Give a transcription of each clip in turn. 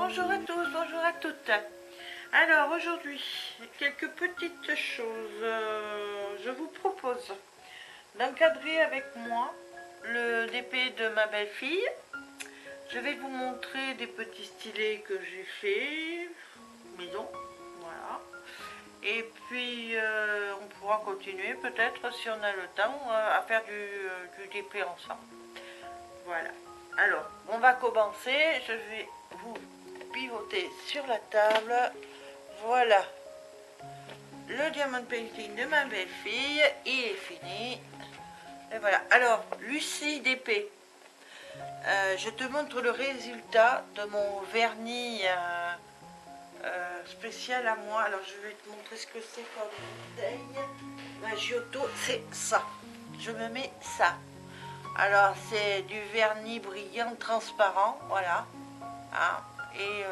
Bonjour à tous, bonjour à toutes. Alors aujourd'hui, quelques petites choses. Je vous propose d'encadrer avec moi le DP de ma belle-fille. Je vais vous montrer des petits stylets que j'ai fait maison, voilà. Et puis on pourra continuer peut-être si on a le temps à faire du DP ensemble. Voilà. Alors, on va commencer. Je vais vous pivoter sur la table. Voilà. Le diamond painting de ma belle-fille. Il est fini. Et voilà. Alors, Lucie d'épée. Je te montre le résultat de mon vernis spécial à moi. Alors, je vais te montrer ce que c'est comme bouteille. Ma Giotto, c'est ça. Je me mets ça. Alors c'est du vernis brillant transparent, voilà. Hein, et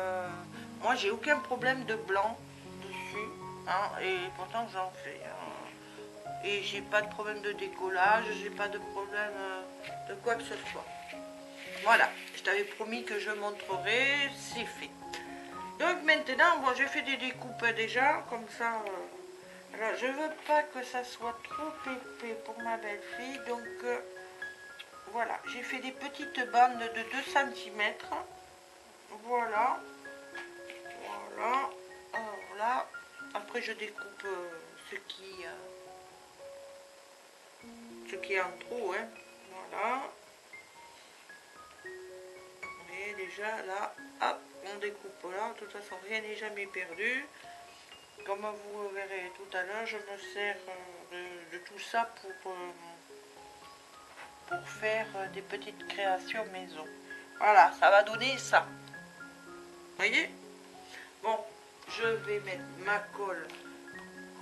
moi j'ai aucun problème de blanc dessus, hein, et pourtant j'en fais. Hein. Et j'ai pas de problème de décollage, j'ai pas de problème de quoi que ce soit. Voilà, je t'avais promis que je montrerai, c'est fait. Donc maintenant, bon, j'ai fait des découpes déjà, comme ça. Alors je veux pas que ça soit trop épais pour ma belle-fille, donc voilà, j'ai fait des petites bandes de 2 cm. Voilà. Voilà. Alors là, après je découpe ce qui est en trop. Hein. Voilà. Et déjà là, hop, on découpe là. De toute façon, rien n'est jamais perdu. Comme vous verrez tout à l'heure, je me sers de tout ça pour faire des petites créations maison. Voilà, ça va donner ça. Vous voyez? Bon, je vais mettre ma colle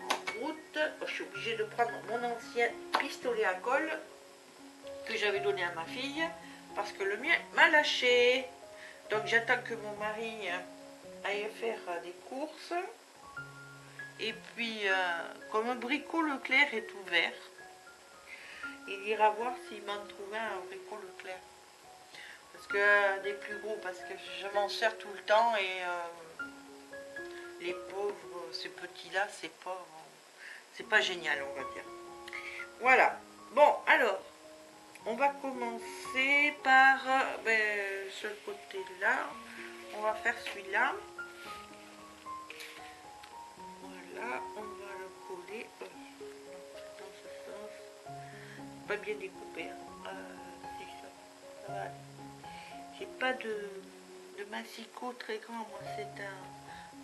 en route. Je suis obligée de prendre mon ancien pistolet à colle que j'avais donné à ma fille parce que le mien m'a lâché. Donc j'attends que mon mari aille faire des courses. Et puis, comme un bricot Leclerc est ouvert, il ira voir s'il m'en trouve un bricot Leclerc. Parce que des plus gros, parce que je m'en sers tout le temps et les pauvres, ces petits-là, c'est pas génial, on va dire. Voilà. Bon, alors, on va commencer par ce côté-là. On va faire celui-là. Voilà, on va le coller dans ce sens. Pas bien découpé. Hein. C'est ça. Ça va aller. J'ai pas de massicot très grand, moi. C'est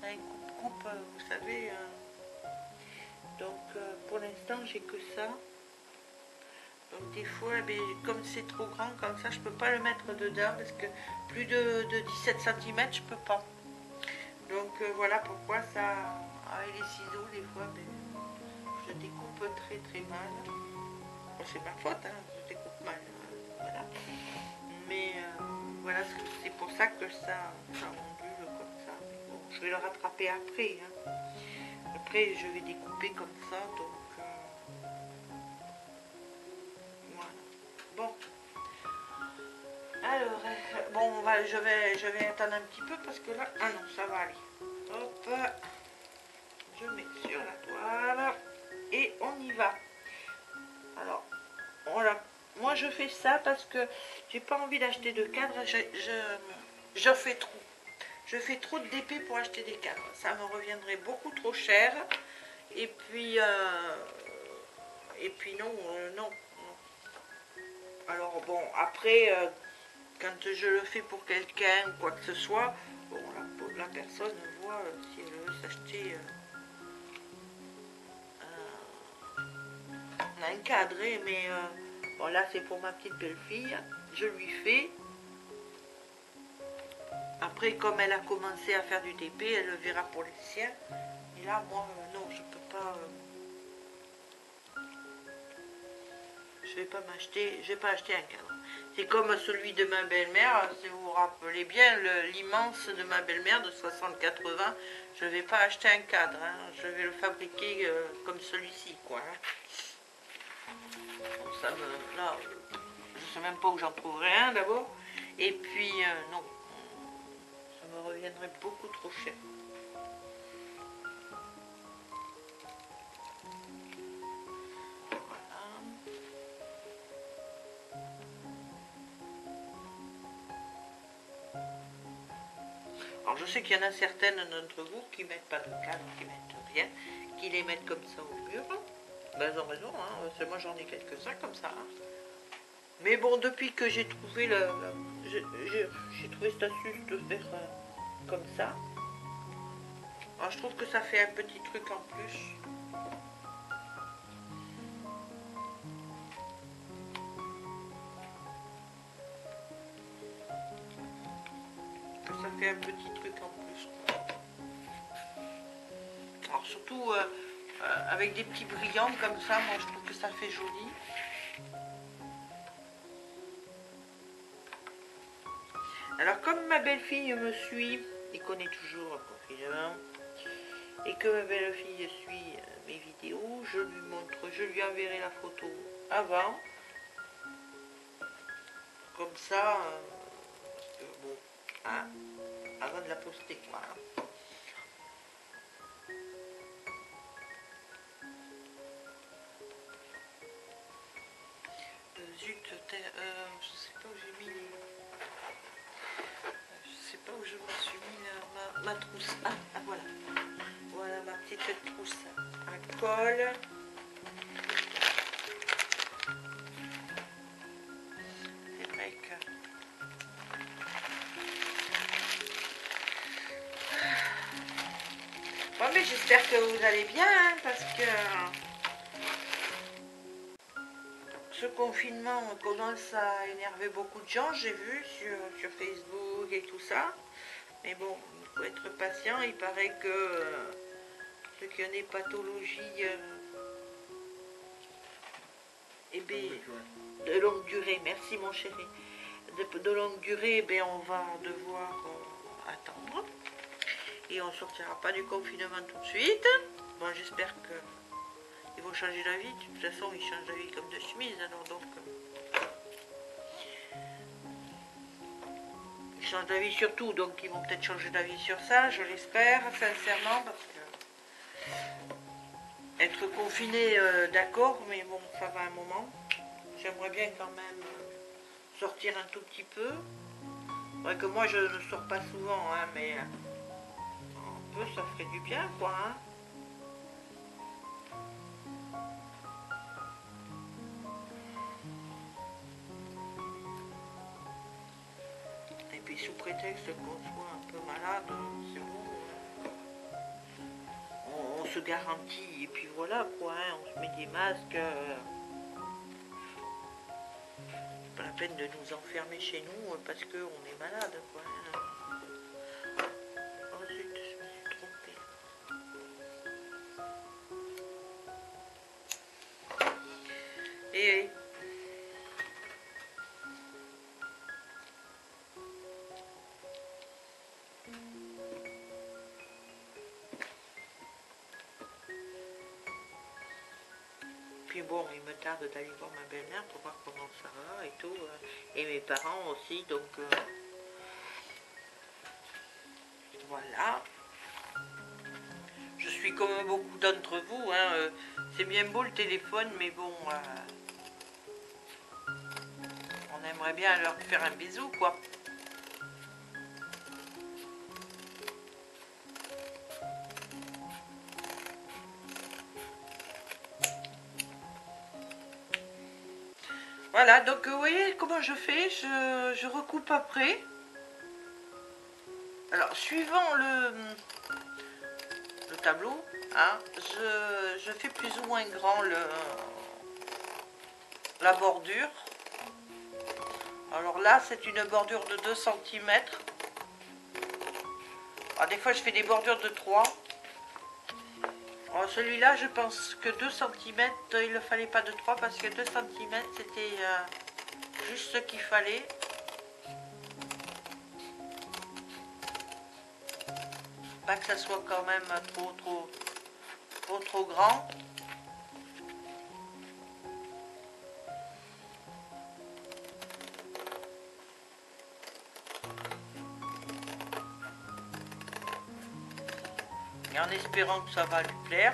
un coupe-coupe, vous savez. Donc, pour l'instant, j'ai que ça. Donc, des fois, comme c'est trop grand, comme ça, je peux pas le mettre dedans parce que plus de 17 cm, je peux pas. Donc, voilà pourquoi ça, avec les ciseaux, des fois, je découpe très très mal. Bon, c'est ma faute, hein, je découpe mal. Voilà. Mais voilà, c'est pour ça que ça ondule comme ça. Mais bon, je vais le rattraper après. Hein. Après, je vais découper comme ça, donc voilà. Bon. Alors, bon, je vais attendre un petit peu parce que là, ah non, ça va aller. Hop, je mets sur la toile et on y va. Alors, voilà. Moi, je fais ça parce que j'ai pas envie d'acheter de cadre. Je fais trop. Je fais trop de DP pour acheter des cadres. Ça me reviendrait beaucoup trop cher. Et puis non, non. Alors bon, après, quand je le fais pour quelqu'un ou quoi que ce soit, bon, la personne voit si elle veut s'acheter un cadré, mais bon, là c'est pour ma petite belle-fille. Je lui fais. Après, comme elle a commencé à faire du DP, elle le verra pour les siens. Et là, moi, non, je peux pas. Je vais pas acheter un cadre. C'est comme celui de ma belle-mère, si vous vous rappelez bien, l'immense de ma belle-mère de 60-80, je vais pas acheter un cadre, hein. Je vais le fabriquer comme celui-ci, quoi. Hein. Bon, ça là, je sais même pas où j'en trouverai un d'abord. Et puis, non, ça me reviendrait beaucoup trop cher. Voilà. Alors je sais qu'il y en a certaines d'entre vous qui mettent pas de cadre, qui mettent rien, qui les mettent comme ça au mur. Ben, elles ont raison, hein. Moi j'en ai quelques-uns comme ça. Hein. Mais bon, depuis que j'ai trouvé j'ai trouvé cette astuce de faire comme ça. Alors, je trouve que ça fait un petit truc en plus. Ça fait un petit truc en plus. Alors surtout avec des petits brillants comme ça, moi je trouve que ça fait joli. Alors comme ma belle-fille me suit et connaît toujours le confinement, et que ma belle-fille suit mes vidéos, je lui enverrai la photo avant. Comme ça, bon, hein, avant de la poster quoi. Zut, je sais pas où j'ai mis je sais pas où je me suis mis ma trousse. Ah, voilà. Voilà ma petite trousse à colle. C'est vrai que... Bon, mais j'espère que vous allez bien, hein, parce que ce confinement commence à énerver beaucoup de gens, j'ai vu sur Facebook et tout ça. Mais bon, il faut être patient, il paraît que ceux qui ont des pathologies de longue durée, merci mon chéri, de longue durée, eh bien, on va devoir attendre. Et on ne sortira pas du confinement tout de suite. Bon, j'espère qu'ils vont changer d'avis. De toute façon, ils changent d'avis comme de chemise. Alors donc, ils changent d'avis sur tout. Donc, ils vont peut-être changer d'avis sur ça. Je l'espère, sincèrement. Parce que être confiné, d'accord. Mais bon, ça va un moment. J'aimerais bien quand même sortir un tout petit peu. C'est vrai que moi, je ne sors pas souvent. Hein, mais un peu, ça ferait du bien, quoi. Hein. Et puis sous prétexte qu'on soit un peu malade, c'est bon. On se garantit et puis voilà quoi, hein, on se met des masques. C'est pas la peine de nous enfermer chez nous parce qu'on est malade quoi. Hein. Oh zut, je me suis trompée. Et puis bon, il me tarde d'aller voir ma belle-mère pour voir comment ça va et tout. Et mes parents aussi, donc voilà. Je suis comme beaucoup d'entre vous, hein, c'est bien beau le téléphone, mais bon, on aimerait bien leur faire un bisou, quoi. Voilà, donc vous voyez comment je fais, je recoupe après. Alors, suivant le tableau, hein, je fais plus ou moins grand la bordure. Alors là, c'est une bordure de 2 cm. Alors, des fois, je fais des bordures de 3. Alors, celui-là, je pense que 2 cm, il ne fallait pas de 3 parce que 2 cm, c'était juste ce qu'il fallait. Pas que ça soit quand même trop grand. Et en espérant que ça va lui plaire.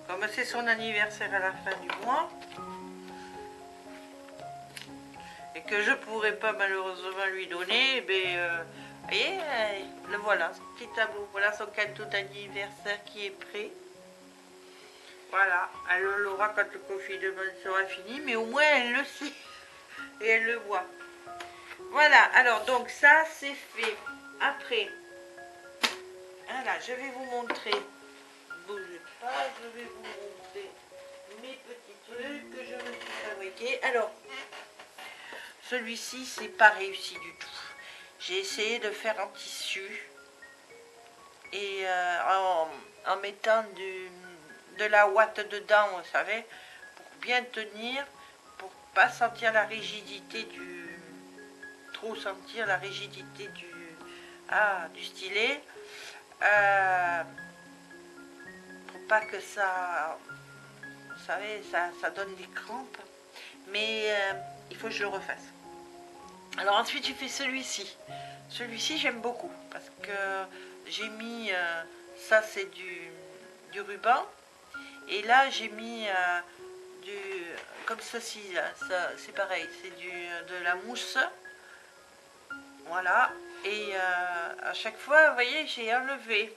Comme c'est son anniversaire à la fin du mois, et que je pourrais pas malheureusement lui donner, vous voyez, le voilà, son petit tableau, voilà son cadeau d'anniversaire qui est prêt. Voilà, elle l'aura quand le confinement sera fini, mais au moins elle le sait et elle le voit. Voilà, alors donc ça c'est fait. Après, voilà, je vais vous montrer. Bougez pas, je vais vous montrer mes petits trucs que je me suis fabriqués. Alors, celui-ci c'est pas réussi du tout. J'ai essayé de faire en tissu et en mettant de la ouate dedans, vous savez, pour bien tenir, pour pas sentir la rigidité trop sentir la rigidité du stylet, pour pas que ça, vous savez, ça donne des crampes, mais il faut que je le refasse. Alors ensuite j'ai fait celui-ci. Celui-ci j'aime beaucoup parce que j'ai mis, ça c'est du ruban, et là j'ai mis comme ceci, ça, c'est pareil, c'est de la mousse. Voilà, et à chaque fois, vous voyez, j'ai enlevé.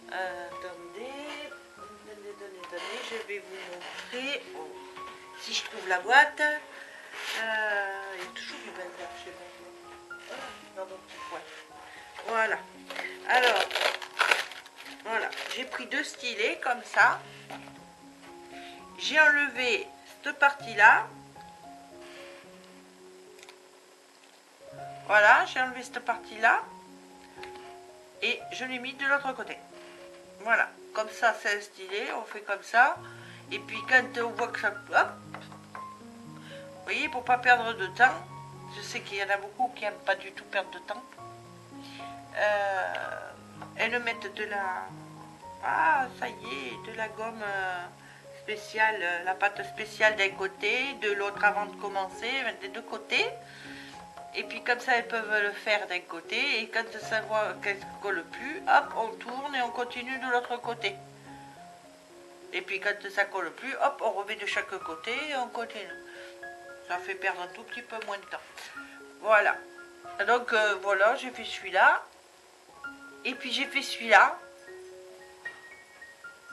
Attendez, je vais vous montrer. Oh, si je trouve la boîte, il y a toujours du bazar chez moi. Dans mon petit coin. Voilà. Alors, voilà, j'ai pris 2 stylets comme ça. J'ai enlevé cette partie-là. Voilà, j'ai enlevé cette partie-là. Et je l'ai mis de l'autre côté. Voilà, comme ça c'est un stylet, on fait comme ça. Et puis quand on voit que ça... Hop, vous voyez, pour pas perdre de temps. Je sais qu'il y en a beaucoup qui n'aiment pas du tout perdre de temps. Elles mettent de la... Ah, ça y est, de la gomme spéciale, la pâte spéciale d'un côté, de l'autre avant de commencer, des deux côtés. Et puis comme ça, elles peuvent le faire d'un côté. Et quand ça voit qu'elle ne colle plus, hop, on tourne et on continue de l'autre côté. Et puis quand ça ne colle plus, hop, on remet de chaque côté et on continue. Ça fait perdre un tout petit peu moins de temps. Voilà. Donc voilà, j'ai fait celui-là. Et puis j'ai fait celui-là.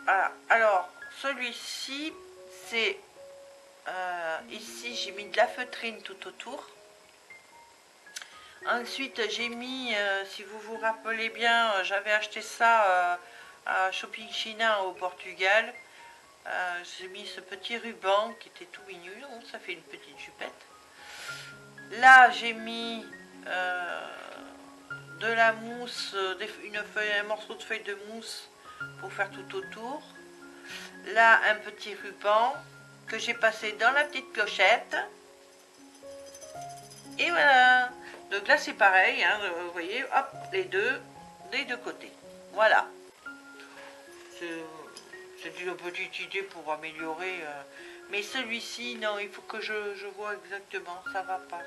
Voilà. Alors, celui-ci, c'est... ici, j'ai mis de la feutrine tout autour. Ensuite, j'ai mis, si vous vous rappelez bien, j'avais acheté ça à Shopping China au Portugal. J'ai mis ce petit ruban qui était tout mignon, ça fait une petite jupette. Là, j'ai mis de la mousse, un morceau de feuille de mousse pour faire tout autour. Là, un petit ruban que j'ai passé dans la petite clochette. Et voilà. Donc là, c'est pareil, hein, vous voyez, hop, les deux côtés. Voilà. C'est une petite idée pour améliorer. Mais celui-ci, non, il faut que je vois exactement. Ça va pas.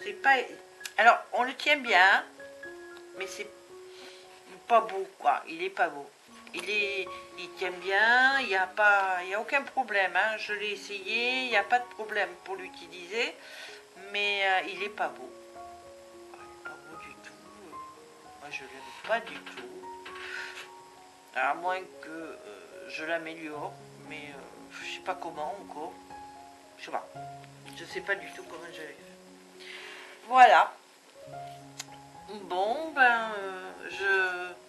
C'est pas... Alors, on le tient bien, mais c'est pas beau, quoi. Il est pas beau. Il tient bien, il n'y a aucun problème. Hein. Je l'ai essayé, il n'y a pas de problème pour l'utiliser. Mais il est pas beau. Il est pas beau du tout. Moi, je l'aime pas du tout. À moins que je l'améliore, mais je sais pas comment encore. Je sais pas. Je sais pas du tout comment je l'ai fait. Voilà. Bon, ben,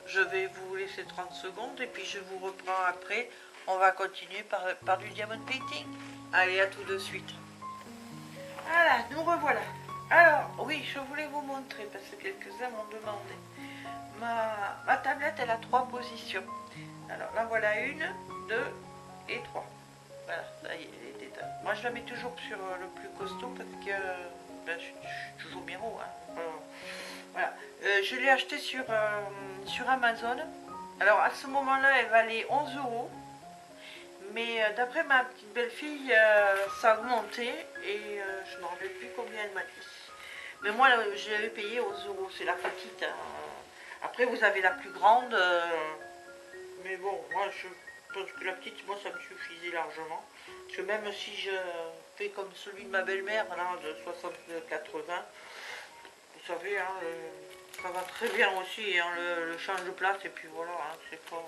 je vais vous laisser 30 secondes et puis je vous reprends après. On va continuer par du diamond painting. Allez, à tout de suite. Voilà, nous revoilà. Alors, oui, je voulais vous montrer, parce que quelques-uns m'ont demandé. Ma tablette, elle a 3 positions. Alors, là, voilà 1, 2 et 3. Voilà, ça y est, elle est éteinte. Moi, je la mets toujours sur le plus costaud, parce que ben, je suis toujours bien haut. Hein. Voilà. Je l'ai acheté sur Amazon. Alors, à ce moment-là, elle valait 11 €. Mais d'après ma petite belle-fille, ça a augmenté et je ne me rappelle plus combien elle m'a dit. Mais moi, je l'avais payé aux euros, c'est la petite. Hein. Après, vous avez la plus grande. Mais bon, moi, je pense que la petite, moi, ça me suffisait largement. Parce que même si je fais comme celui de ma belle-mère, là, de 60-80, vous savez, hein, ça va très bien aussi, hein, le change de place, et puis voilà, hein, c'est pas...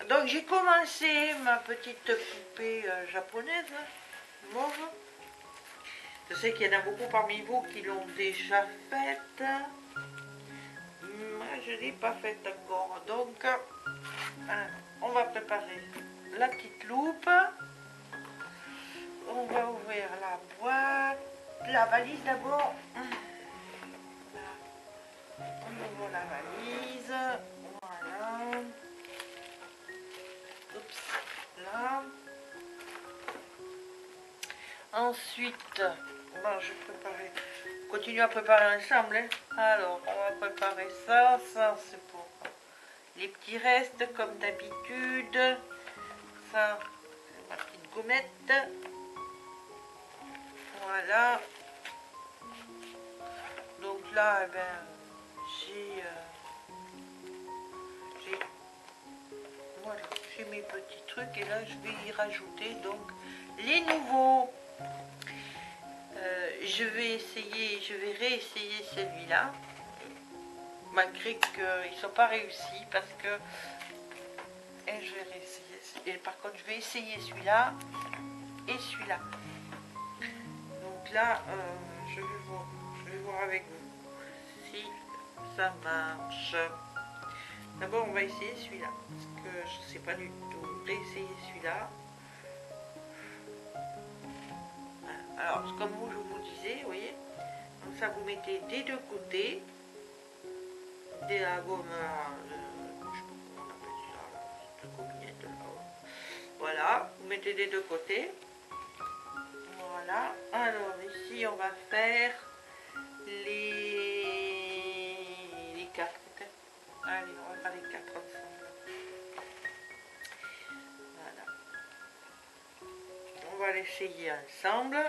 Donc j'ai commencé ma petite poupée japonaise, mauve. Je sais qu'il y en a beaucoup parmi vous qui l'ont déjà faite. Moi, je ne l'ai pas faite encore. Donc, on va préparer la petite loupe. On va ouvrir la boîte. La valise d'abord. On ouvre la valise. Voilà. Oups, là. Ensuite, bon, je préparer. Continue à préparer ensemble. Hein. Alors, on va préparer ça. Ça, c'est pour les petits restes, comme d'habitude. Ça, c'est ma petite gommette. Voilà. Donc là, eh ben, voilà, j'ai mes petits trucs et là, je vais y rajouter donc les nouveaux. Je vais réessayer celui-là, malgré qu'ils ne sont pas réussis parce que et je vais réessayer. Et par contre, je vais essayer celui-là et celui-là. Donc là, je vais voir avec vous si ça marche. D'abord, on va essayer celui-là parce que je ne sais pas du tout réessayer celui-là. Alors, comme je vous disais, vous voyez, donc ça vous mettez des deux côtés de la gomme, je sais pas comment on appelle ça, cette gommette là. Voilà, vous mettez des deux côtés. Voilà. Alors ici, on va faire les quatre. Allez, on va faire les quatre ensemble. Voilà. On va l'essayer ensemble.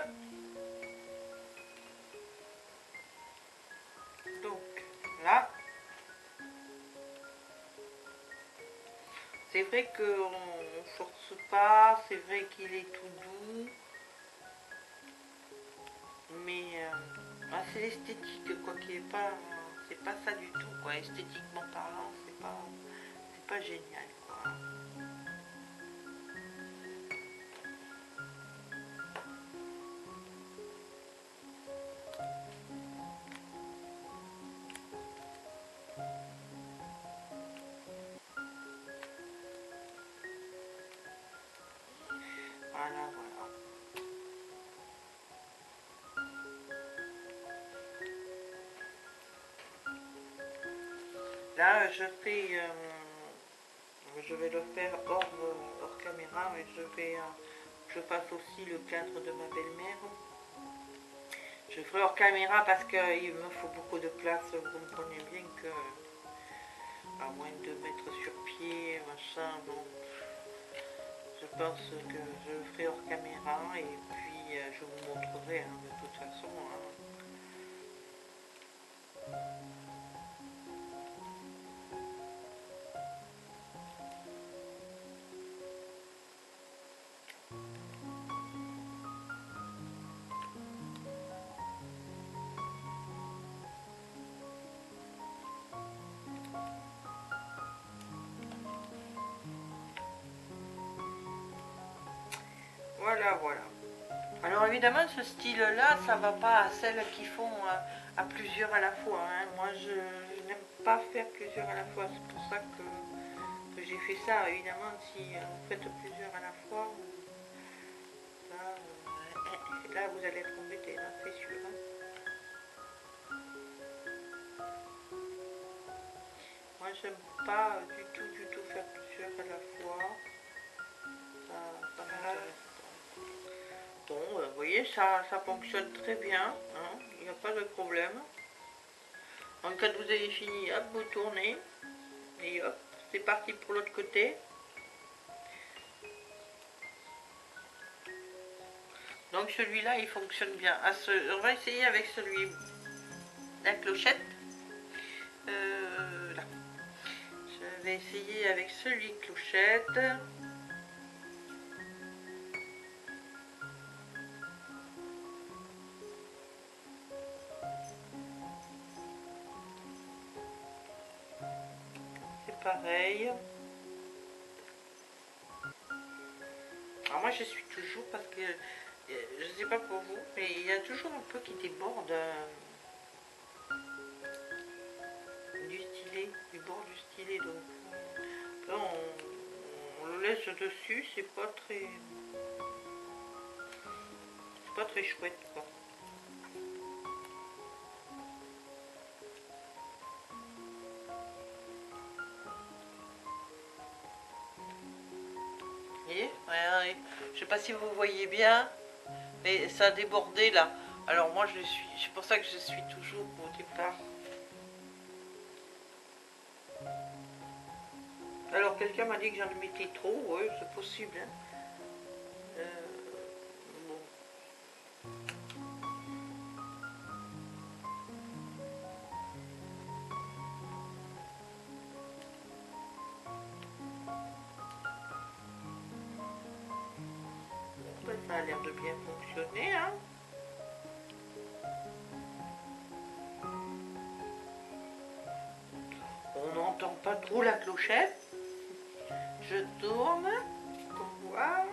Donc là, c'est vrai qu'on ne force pas, c'est vrai qu'il est tout doux, mais c'est l'esthétique quoi qui est pas, c'est pas ça du tout quoi, esthétiquement parlant, c'est pas génial quoi. Voilà, voilà. Là, je vais le faire hors caméra, mais je fasse aussi le cadre de ma belle-mère. Je ferai hors caméra parce qu'il me faut beaucoup de place. Vous comprenez bien que, à moins de mettre sur pied, machin, bon, je pense que je le ferai hors caméra et puis je vous montrerai hein, de toute façon. Hein. Voilà, voilà. Alors évidemment, ce style-là, ça va pas à celles qui font à plusieurs à la fois. Hein. Moi, je n'aime pas faire plusieurs à la fois. C'est pour ça que j'ai fait ça. Évidemment, si vous faites plusieurs à la fois, là vous allez être embêté, c'est sûr. Hein. Moi, j'aime pas du tout faire plusieurs à la fois. Ça m'intéresse. Bon, vous voyez, ça fonctionne très bien, hein, il n'y a pas de problème. Donc quand vous avez fini, hop, vous tournez, et hop, c'est parti pour l'autre côté. Donc celui-là, il fonctionne bien. On va essayer avec celui, la clochette. Là. Je vais essayer avec celui clochette. C'est pareil. Alors moi je suis toujours, parce que je sais pas pour vous, mais il y a toujours un peu qui déborde du stylet, du bord du stylet. Donc là on le laisse dessus, c'est pas très chouette quoi. Vous voyez, ouais, je sais pas si vous voyez bien, mais ça a débordé là. Alors moi c'est pour ça que je suis toujours au départ. Alors quelqu'un m'a dit que j'en mettais trop, oui c'est possible. Hein. Bon. Ben, ça a l'air de bien fonctionner. Hein. On n'entend pas trop la clochette. Je tourne pour voir.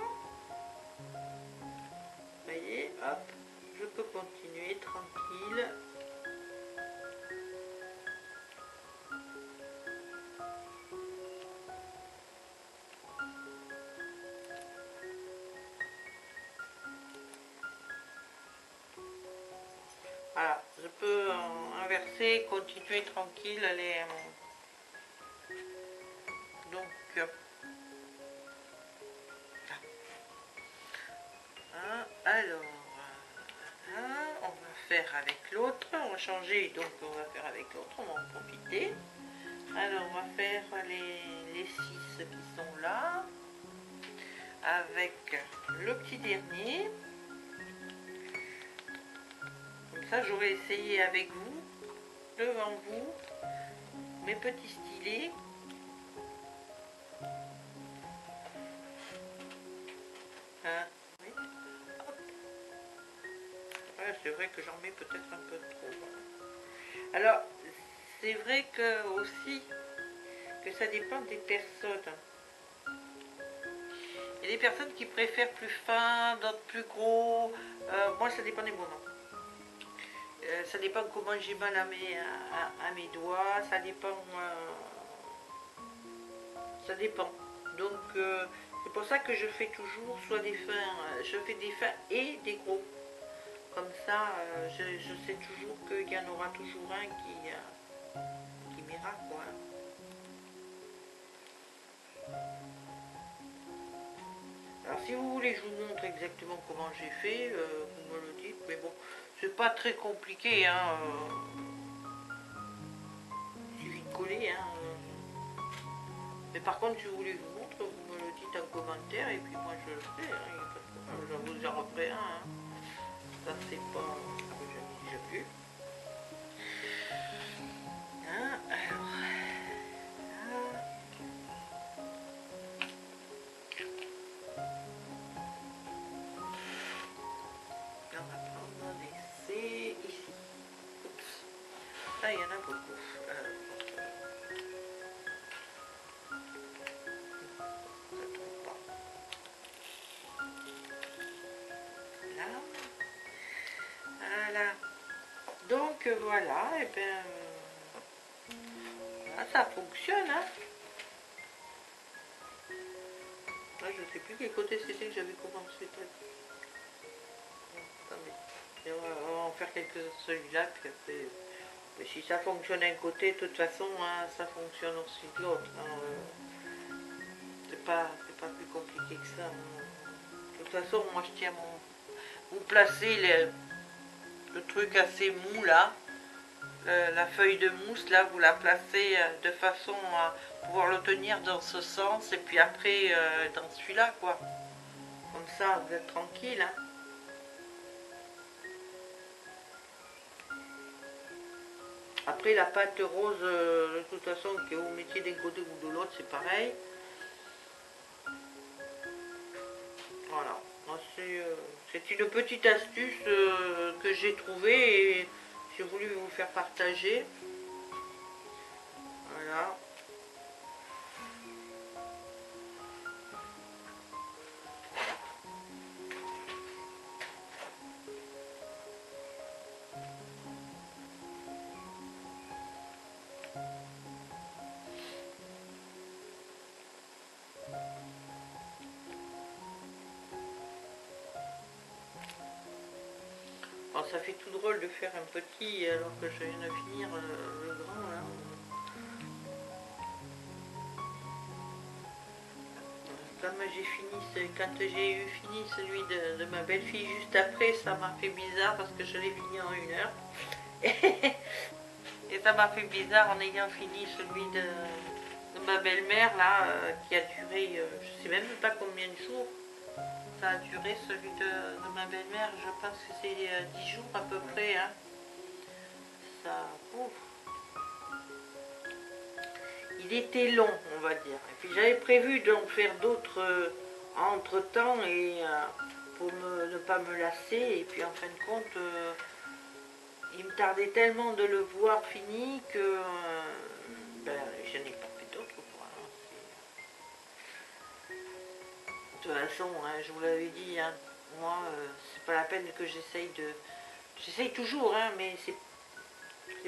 Vous voyez, hop, je peux continuer tranquille. Voilà, je peux inverser, continuer tranquille. Donc, alors, on va faire avec l'autre. On va changer, donc on va faire avec l'autre. On va en profiter. Alors, on va faire les 6 qui sont là. Avec le petit dernier. Comme ça, j'aurai essayé avec vous, devant vous, mes petits stylets. Hein, oui. Ouais, c'est vrai que j'en mets peut-être un peu trop. Alors, c'est vrai que aussi que ça dépend des personnes. Il y a des personnes qui préfèrent plus fin, d'autres plus gros. Moi, ça dépend des moments. Ça dépend comment j'ai mal à mes doigts. Ça dépend. Ça dépend. Donc, c'est pour ça que je fais toujours soit des fins. Je fais des fins et des gros. Comme ça, je sais toujours qu'il y en aura toujours un qui m'ira, quoi. Alors si vous voulez, je vous montre exactement comment j'ai fait, vous me le dites, mais bon, c'est pas très compliqué, hein. Il suffit de coller, hein. Mais par contre, si vous voulez que je vous montre, vous me le dites en commentaire, et puis moi je le fais, hein, je vous en referai un, hein. Ça c'est pas que j'en ai déjà vu. Hein, alors... On va prendre des C ici. Oups. Là, il y en a beaucoup. Ça tombe pas. Là. Voilà. Donc voilà, et bien voilà, ça fonctionne. Hein. Là, je ne sais plus quel côté c'était que j'avais commencé. Attendez. Et on va en faire quelques celui-là, puis après. Mais si ça fonctionne d'un côté, de toute façon, hein, ça fonctionne aussi de l'autre. Hein. C'est pas plus compliqué que ça. Hein. De toute façon, moi je tiens mon. Vous placez le truc assez mou là. La feuille de mousse là, vous la placez de façon à pouvoir le tenir dans ce sens et puis après dans celui-là quoi. Comme ça, vous êtes tranquille. Hein. Après la pâte rose, de toute façon, que vous mettiez d'un côté ou de l'autre, c'est pareil. Voilà. C'est une petite astuce que j'ai trouvée et j'ai voulu vous faire partager. Voilà. Bon, ça fait tout drôle de faire un petit alors que je viens de finir le grand là. Quand j'ai eu fini celui de ma belle-fille juste après, ça m'a fait bizarre parce que je l'ai fini en 1 heure. Et ça m'a fait bizarre en ayant fini celui de ma belle-mère là, qui a duré, je sais même pas combien de jours. Ça a duré celui de ma belle-mère, je pense que c'est 10 jours à peu près. Hein. Ça, ouf. Il était long, on va dire. Et puis j'avais prévu d'en faire d'autres entre-temps et pour ne pas me lasser. Et puis en fin de compte, il me tardait tellement de le voir fini que ben, je n'ai pas fait d'autres. De toute façon, hein, je vous l'avais dit, hein, moi, c'est pas la peine que j'essaye de... J'essaye toujours, hein, mais c'est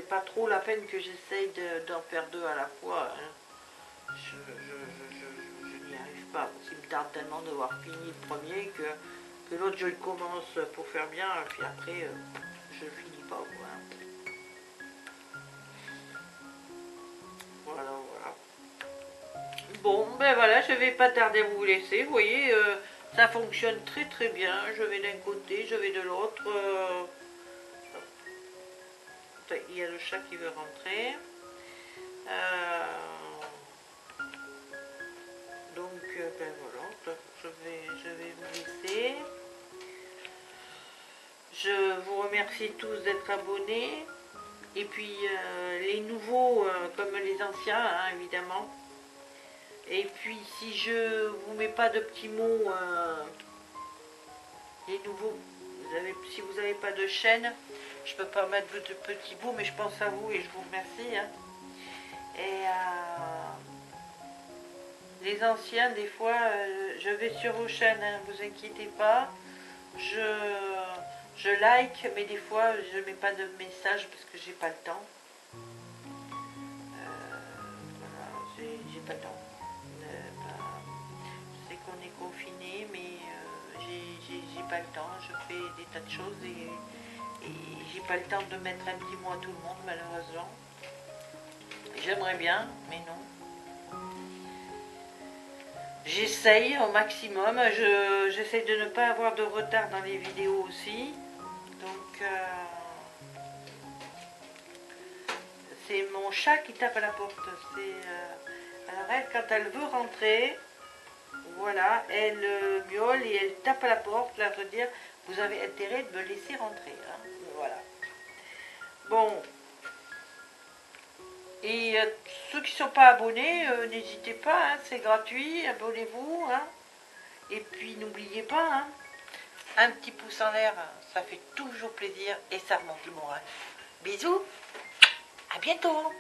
pas trop la peine que j'essaye d'en faire 2 à la fois. Hein. Je n'y arrive pas, parce qu'il me tarde tellement de voir fini le premier que l'autre je le commence pour faire bien, et puis après je finis pas. Voilà, voilà. Bon, ben voilà, je vais pas tarder à vous laisser. Vous voyez, ça fonctionne très très bien. Je vais d'un côté, je vais de l'autre. Il y a le chat qui veut rentrer. Donc, ben voilà, je vais vous laisser. Je vous remercie tous d'être abonnés. Et puis, les nouveaux, comme les anciens, hein, évidemment. Et puis, si je vous mets pas de petits mots, les nouveaux, si vous n'avez pas de chaîne, je peux pas mettre de petits bouts, mais je pense à vous et je vous remercie. Hein. Et les anciens, des fois, je vais sur vos chaînes, hein, vous inquiétez pas. Je like, mais des fois, je mets pas de message parce que j'ai pas le temps. Voilà, j'ai pas le temps. Je sais qu'on est confiné, mais j'ai pas le temps. Je fais des tas de choses et j'ai pas le temps de mettre un petit mot à tout le monde, malheureusement. J'aimerais bien, mais non. J'essaye au maximum. J'essaye de ne pas avoir de retard dans les vidéos aussi. Donc, c'est mon chat qui tape à la porte. Alors elle, quand elle veut rentrer, voilà, elle miaule et elle tape à la porte, là, veut dire, vous avez intérêt de me laisser rentrer. Hein. Voilà. Bon. Et ceux qui ne sont pas abonnés, n'hésitez pas, hein, c'est gratuit, abonnez-vous. Hein. Et puis n'oubliez pas, hein, un petit pouce en l'air, ça fait toujours plaisir et ça remonte le moral. Bisous, à bientôt.